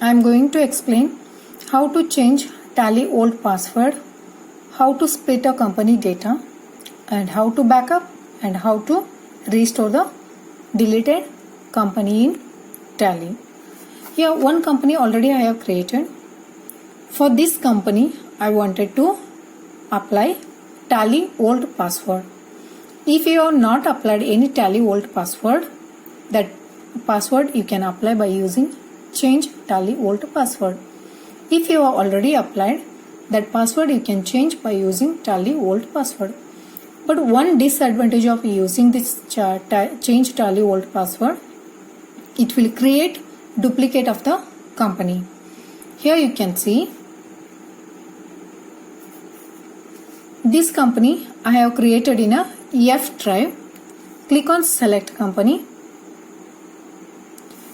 I am going to explain how to change Tally old password, how to split a company data, and how to backup and how to restore the deleted company in Tally. Here one company already I have created. For this company I wanted to apply Tally old password. If you have not applied any Tally old password, that password you can apply by using change Tally old password. If you have already applied, that password you can change by using Tally old password. But one disadvantage of using this change Tally old password, it will create duplicate of the company. Here you can see this company I have created in a F drive. Click on select company.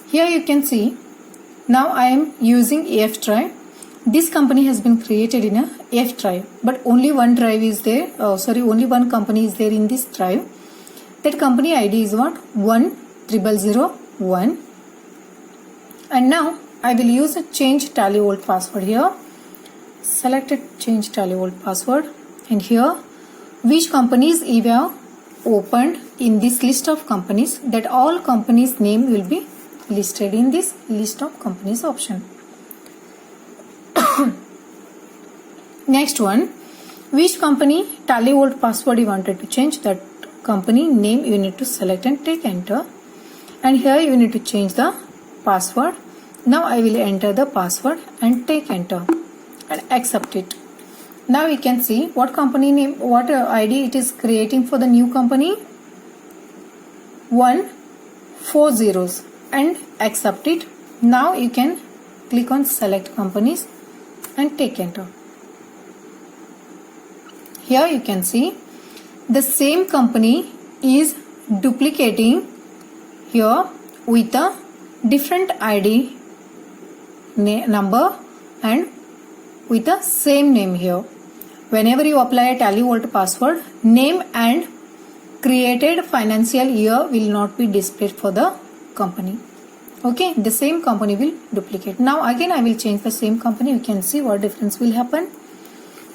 Here you can see now I am using F drive. This company has been created in a F drive, but only one drive is there. Only one company is there in this drive. That company ID is what? 10001. And now I will use a change Tally old password here. Select it, change Tally old password, and here which companies you have opened in this list of companies, that all companies name will be listed in this list of companies option. Next one, which company Tally old password you wanted to change, that company name you need to select and take enter, and here you need to change the password. Now I will enter the password and take enter and accept it. Now you can see what company name, what ID it is creating for the new company. 4 zeros and accept it. Now you can click on select companies and take enter. Here you can see the same company is duplicating here with a different ID number and with the same name here. Whenever you apply a Tally old password, name and created financial year will not be displayed for the company. Okay, the same company will duplicate. Now again I will change the same company. You can see what difference will happen.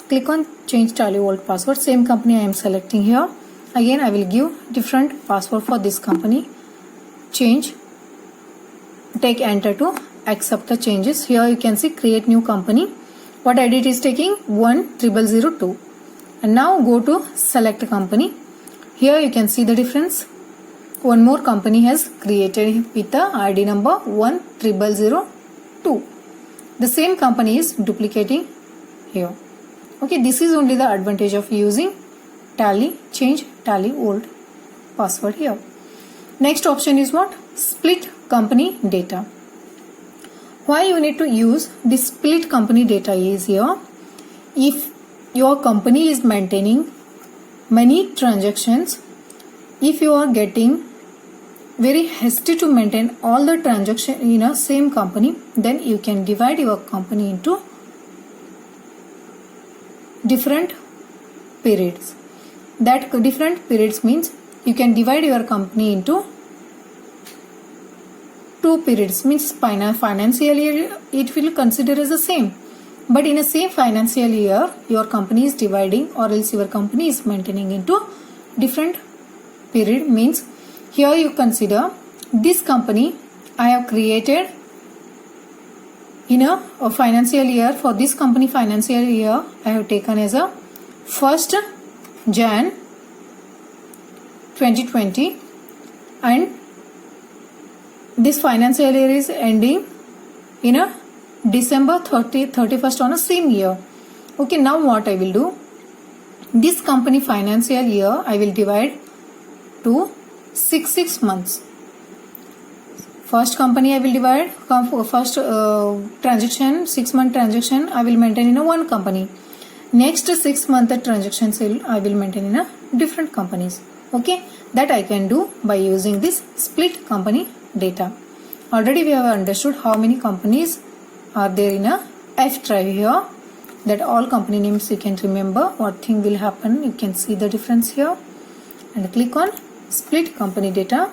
Click on change Tally old password. Same company I am selecting here. Again I will give different password for this company. Change. Take enter to accept the changes. Here you can see create new company. What ID it is taking? 10002. And now go to select company. Here you can see the difference. One more company has created with the ID number 10002. The same company is duplicating here. Okay, this is only the advantage of using Tally, change Tally old password here. Next option is what? Split company data. Why you need to use this split company data is here. If your company is maintaining many transactions, if you are getting very hasty to maintain all the transactions in a same company, then you can divide your company into different periods. That different periods means you can divide your company into 2 periods, means financial year it will consider as the same, but in a same financial year your company is dividing or else your company is maintaining into different period. Means here you consider this company I have created in a financial year. For this company financial year I have taken as a 1st Jan 2020, and this financial year is ending in a December 31st on a same year. Okay, now what I will do, this company financial year I will divide to 6 months. First company I will divide, first transaction, 6 month transaction I will maintain in a one company. Next 6 month transactions I will maintain in a different companies. Okay, that I can do by using this split company data. Already we have understood how many companies are there in a F drive here. That all company names you can remember. What thing will happen, you can see the difference here. And click on split company data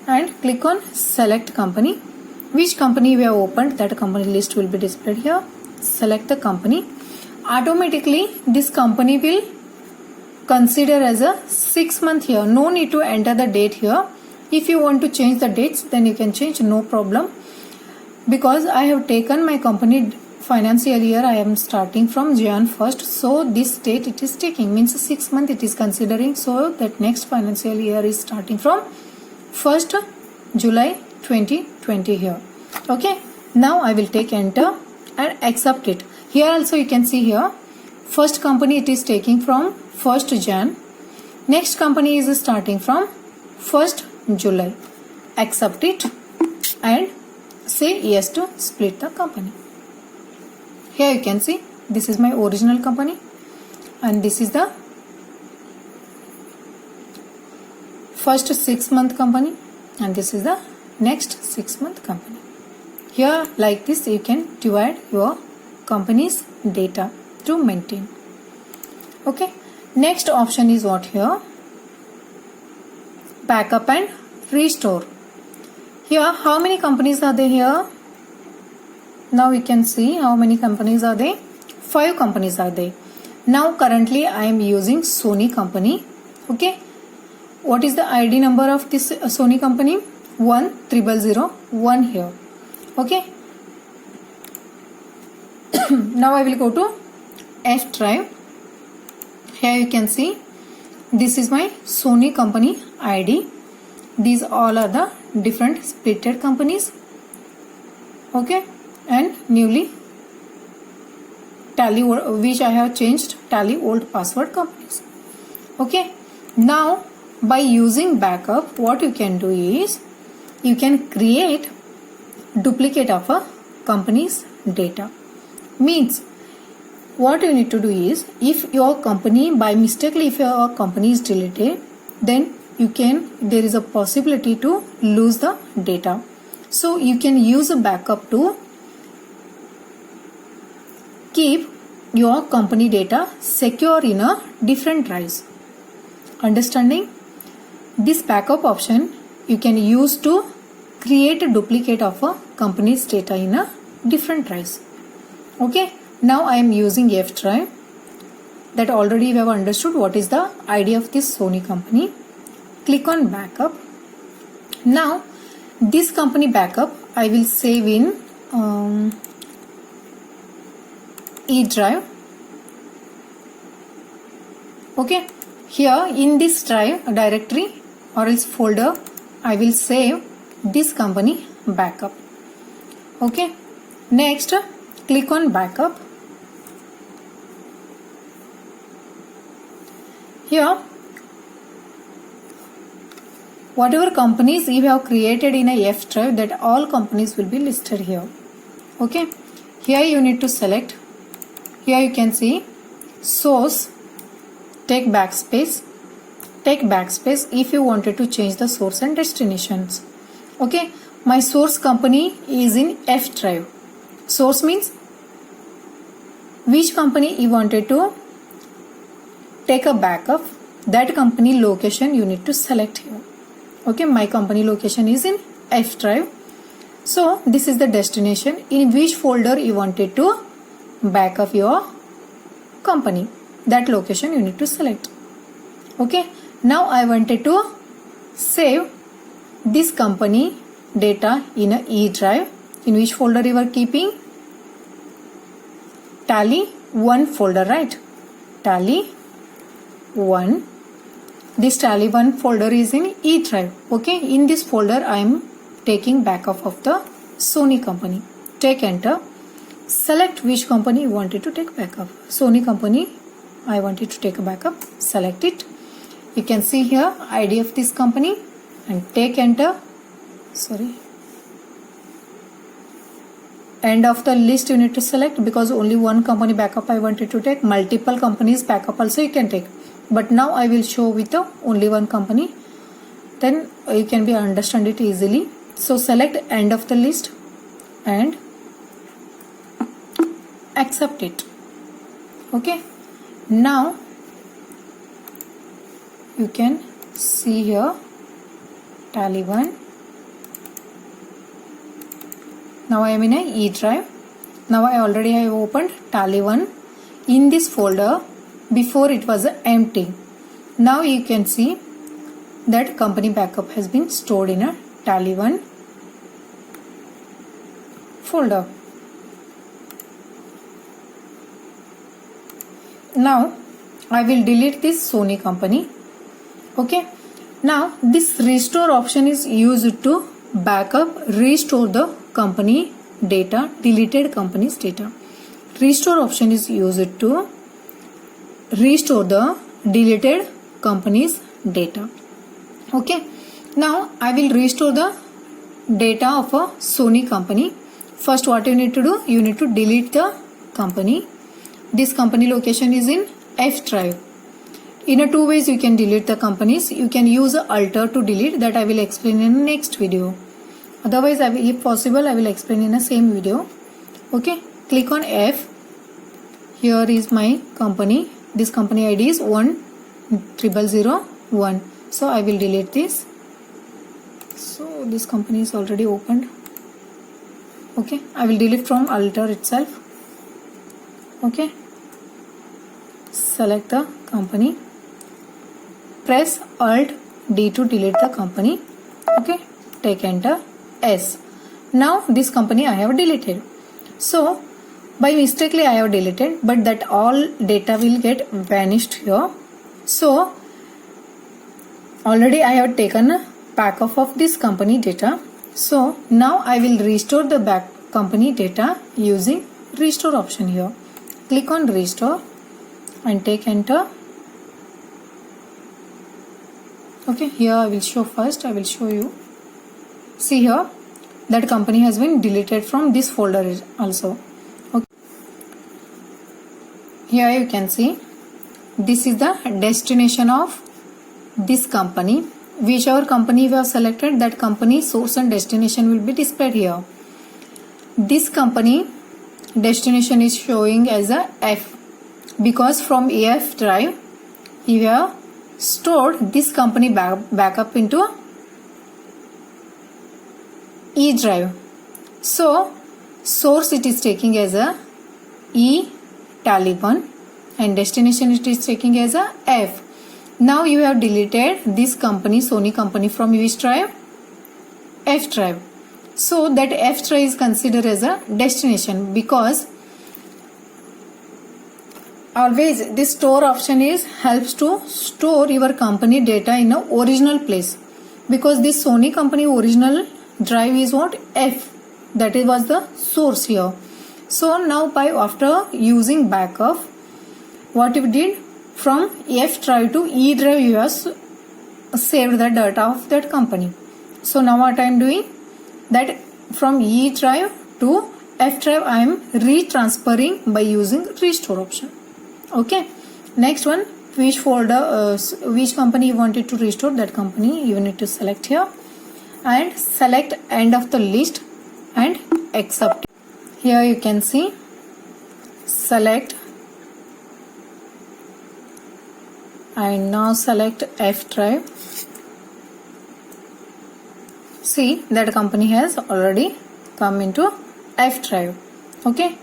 and click on select company. which company we have opened, that company list will be displayed here. Select the company. Automatically this company will consider as a 6 month here. No need to enter the date here. If you want to change the dates, then you can change, no problem. Because I have taken my company financial year, I am starting from Jan 1st. So this date it is taking, means 6 month it is considering. So that next financial year is starting from 1st July 2020 here. Okay. Now I will take enter and accept it. Here also you can see here, first company it is taking from 1st Jan. Next company is starting from 1st July. Accept it and say yes to split the company. Here you can see this is my original company and this is the first 6 month company and this is the next 6 month company. Here like this you can divide your company's data to maintain. Okay. Next option is what here? Backup and restore. Here how many companies are there here? Now we can see how many companies are there. 5 companies are there. Now currently I am using Sony company. Okay. What is the ID number of this Sony company? 10001 here. Okay. Now I will go to F drive. Here you can see this is my Sony company ID. These all are the different splitted companies. Okay. And newly tally, which I have changed, tally old password companies. Okay. Now by using backup, what you can do is you can create duplicate of a company's data. Means what you need to do is, if your company by mistakenly, if your company is deleted, then there is a possibility to lose the data. So you can use a backup to keep your company data secure in a different drives. Understanding? This backup option you can use to create a duplicate of a company's data in a different drives. Okay. Now I am using F drive. That already we have understood what is the ID of this Sony company. Click on backup. Now this company backup I will save in E drive. Okay. Here in this drive directory or else folder I will save this company backup. Okay. Next click on backup. Here whatever companies you have created in a F drive, that all companies will be listed here. Okay. Here you need to select. Here you can see source, take backspace if you wanted to change the source and destinations. Okay. My source company is in F drive. Source means which company you wanted to take a backup, that company location you need to select here. Okay. My company location is in F drive. So this is the destination, in which folder you wanted to back up your company, that location you need to select. Okay. Now I wanted to save this company data in a E drive. In which folder you are keeping? Tally 1 folder, right? Tally 1. This tally 1 folder is in E drive. Okay. In this folder I am taking backup of the Sony company. Take enter. Select which company you wanted to take backup. Sony company I wanted to take a backup. Select it. You can see here ID of this company and take enter. Sorry. End of the list you need to select, because only one company backup I wanted to take. Multiple companies backup also you can take. But now I will show with the only one company. Then you can be understand it easily. So select end of the list and accept it. Okay. Now you can see here tally 1, Now I am in a E drive. Now I already have opened Tally 1. In this folder, before it was empty. Now you can see that company backup has been stored in a Tally 1 folder. Now I will delete this Sony company. Okay. Now this restore option is used to restore the company data, deleted company's data. Restore option is used to restore the deleted company's data. Okay. Now I will restore the data of a Sony company. First, what you need to do? You need to delete the company. This company location is in F drive. In a two ways you can delete the companies. You can use alter to delete, that I will explain in the next video. Otherwise, if possible, I will explain in the same video. Okay. Click on F. Here is my company. This company ID is 10001. So I will delete this. So this company is already opened. Okay. I will delete from alter itself. Okay. Select the company. Press Alt D to delete the company. Okay. Take enter S. Now this company I have deleted. So by mistakenly I have deleted, but that all data will get vanished here. So already I have taken a backup of this company data. So now I will restore the back company data using restore option here. Click on restore and take enter. Okay, here I will show first. I will show you. See here, that company has been deleted from this folder also. Okay. Here you can see this is the destination of this company. Whichever company we have selected, that company source and destination will be displayed here. This company destination is showing as a F because from EF drive you have stored this company backup into E drive. So source it is taking as a E Tally 1 and destination it is taking as a F. Now you have deleted this company, Sony company, from which drive? F drive. So that F drive is considered as a destination because always this store option helps to store your company data in a original place, because this Sony company original drive is what? F. That was the source here. So now after using backup, what you did, from F drive to E drive you have saved the data of that company. So now what I am doing, that from E drive to F drive I am retransferring by using restore option. Okay. Next one, which folder, which company you wanted to restore, that company you need to select here and select end of the list and accept. Here you can see select and now select F drive. See that company has already come into F drive. Okay.